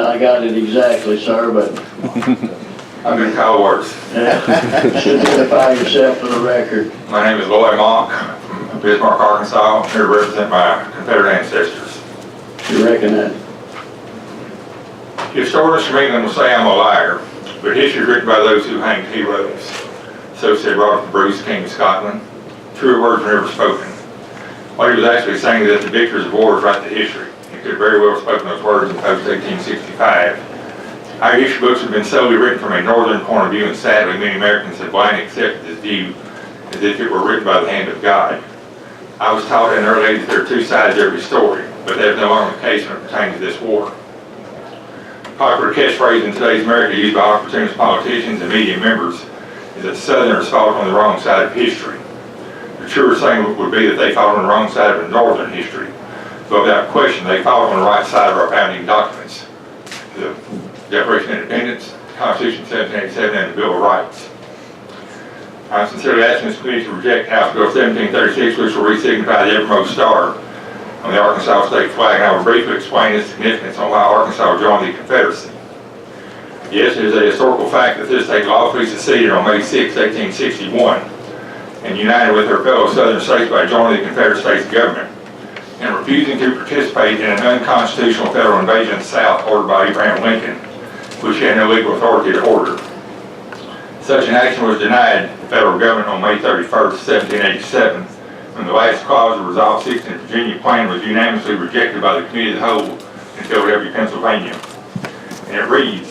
I got it exactly, sir, but I've been called worse. should identify yourself for the record. My name is Mauch from Bismarck, Arkansas. I'm here to represent my Confederate ancestors. You reckon that? Historians from England will say I'm a liar, but history is written by those who hanged heroes. So said Robert the Bruce, King of Scotland. Truer words were never spoken. What he was actually saying is that the victors of wars write the history. He could have very well spoken those words in post-1865. Our history books have been solely written from a northern point of view, and sadly many Americans have blindly accepted this view as if it were written by the hand of God. I was taught at an early age that there are two sides to every story, but that is no longer the case when it pertains to this war. Popular catchphrase in today's America used by opportunist politicians and media members is that Southerners fought on the wrong side of history. The truer saying would be that they fought on the wrong side of Northern history, but without question they fought on the right side of our founding documents. The Declaration of Independence, the Constitution of 1787, and the Bill of Rights. I'm sincerely asking this committee to reject House Bill 1736, which will re-signify the uppermost star on the Arkansas state flag, and I will briefly explain its significance on why Arkansas joined the Confederacy. Yes, it is a historical fact that this state lawfully seceded on May 6, 1861, and united with her fellow Southern states by joining the Confederate States government and refusing to participate in an unconstitutional federal invasion of the South ordered by Abraham Lincoln, which he had no legal authority to order. Such an action was denied the federal government on May 31, 1787, when the last clause of Resolve 6 in the Virginia Plan was unanimously rejected by the Committee of the Whole in Philadelphia, Pennsylvania. And it reads,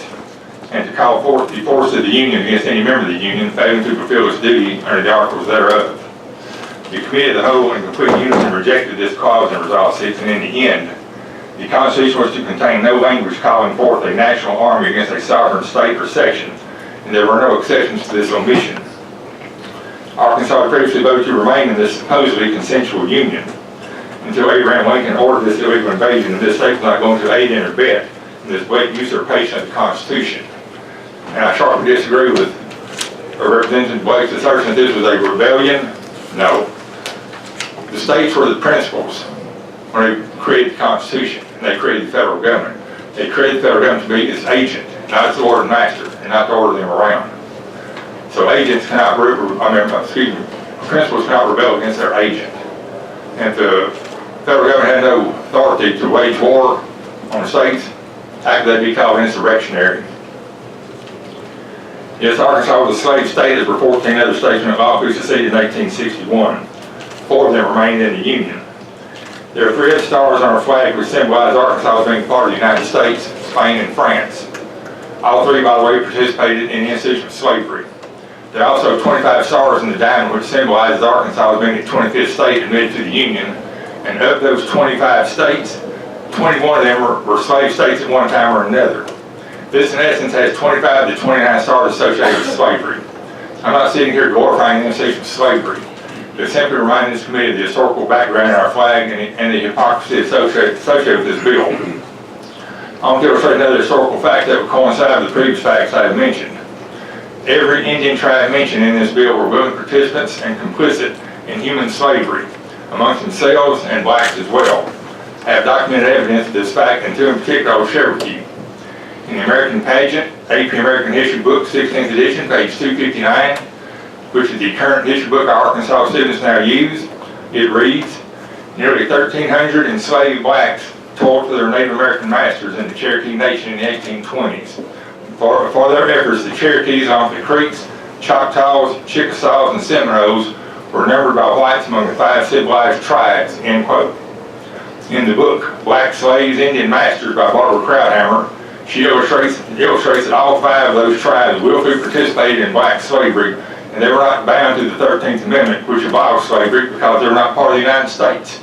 "And to call forth the force of the Union against any member of the Union failing to fulfill its duty under the articles thereof." The Committee of the Whole in complete unison rejected this clause in Resolve 6, and in the end, the Constitution was to contain no language calling forth a national army against a sovereign state or section, and there were no exceptions to this omission. Arkansas had previously voted to remain in this supposedly consensual union until Abraham Lincoln ordered this illegal invasion, and this state was not going to aid and abet in this blatant usurpation of the Constitution. And I sharply disagree with Representative Blake's assertion that this was a rebellion. No. The states were the principals when they created the Constitution, and they created the federal government. They created the federal government to be its agent, not its order master, and not to order them around. So agents cannot, principals cannot rebel against their agent. And if the federal government had no authority to wage war on the states, how could they be called insurrectionary? Yes, Arkansas was a slave state, as were 14 other states when it lawfully seceded in 1861. 4 of them remained in the Union. There are 3 red stars on our flag which symbolize Arkansas as being part of the United States, Spain, and France. All 3, by the way, participated in the institution of slavery. There are also 25 stars in the diamond, which symbolizes Arkansas as being the 25th state admitted to the Union. And of those 25 states, 21 of them were slave states at one time or another. This, in essence, has 25 to 29 stars associated with slavery. I'm not sitting here glorifying the institution of slavery, but simply reminding this committee of the historical background in our flag and the hypocrisy associated with this bill. I want to illustrate another historical fact that would coincide with the previous facts I have mentioned. Every Indian tribe mentioned in this bill were willing participants and complicit in human slavery, amongst themselves and blacks as well. I have documented evidence of this fact, and 2 in particular I will share with you. In the American Pageant, AP American History Book, 16th edition, page 259, which is the current history book our Arkansas students now use, it reads, "Nearly 1,300 enslaved blacks toiled for their Native American masters in the Cherokee Nation in the 1820s. For their efforts, the Cherokees off the Creeks, Choctaws, Chickasaws, and Seminoles were numbered by whites among the 5 civilized tribes," end quote. In the book, Black Slaves, Indian Masters by Barbara Krauthammer, she illustrates that all 5 of those tribes willfully participated in black slavery, and they were not bound to the 13th Amendment, which abolished slavery, because they were not part of the United States.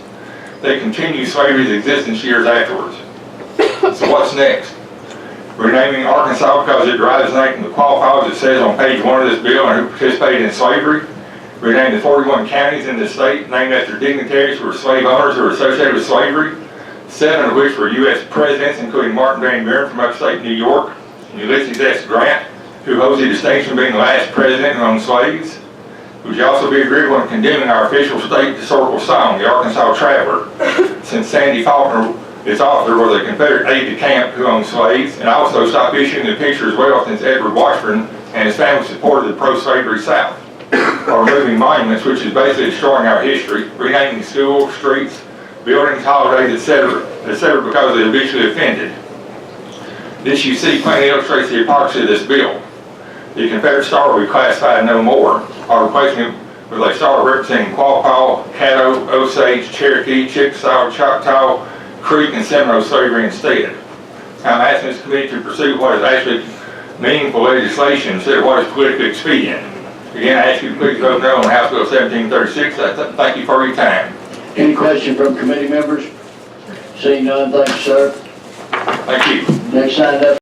They continued slavery's existence years afterwards. So what's next? Renaming Arkansas because it derives its name from the qualifiers it says on page 1 of this bill and who participated in slavery. Rename the 41 counties in the state named after dignitaries who were slave owners who were associated with slavery, 7 of which were U.S. presidents, including Martin Van Buren from upstate New York, and Ulysses S. Grant, who holds the distinction of being the last president who owned slaves. Would you also be agreeable in condemning our official state historical song, the Arkansas Traveler, since Sandy Faulkner its author was a Confederate aide-de-camp who owned slaves, and also stopped issuing the picture as well since Edward Washburn and his family supported the pro-slavery South, or removing monuments, which is basically destroying our history, renaming schools, streets, buildings, holidays, etc., because they habitually offended. This you see plainly illustrates the hypocrisy of this bill. The Confederate star will be classified no more, or replacing it with a star representing Quapaw, Caddo, Osage, Cherokee, Chickasaw, Choctaw, Creek, and Seminole slavery instead. I'm asking this committee to pursue what is actually meaningful legislation instead of what is politically expedient. Again, I ask you to please vote no on House Bill 1736. Thank you for your time. Any question from committee members? Seeing none, thank you, sir. Thank you. Next signed up.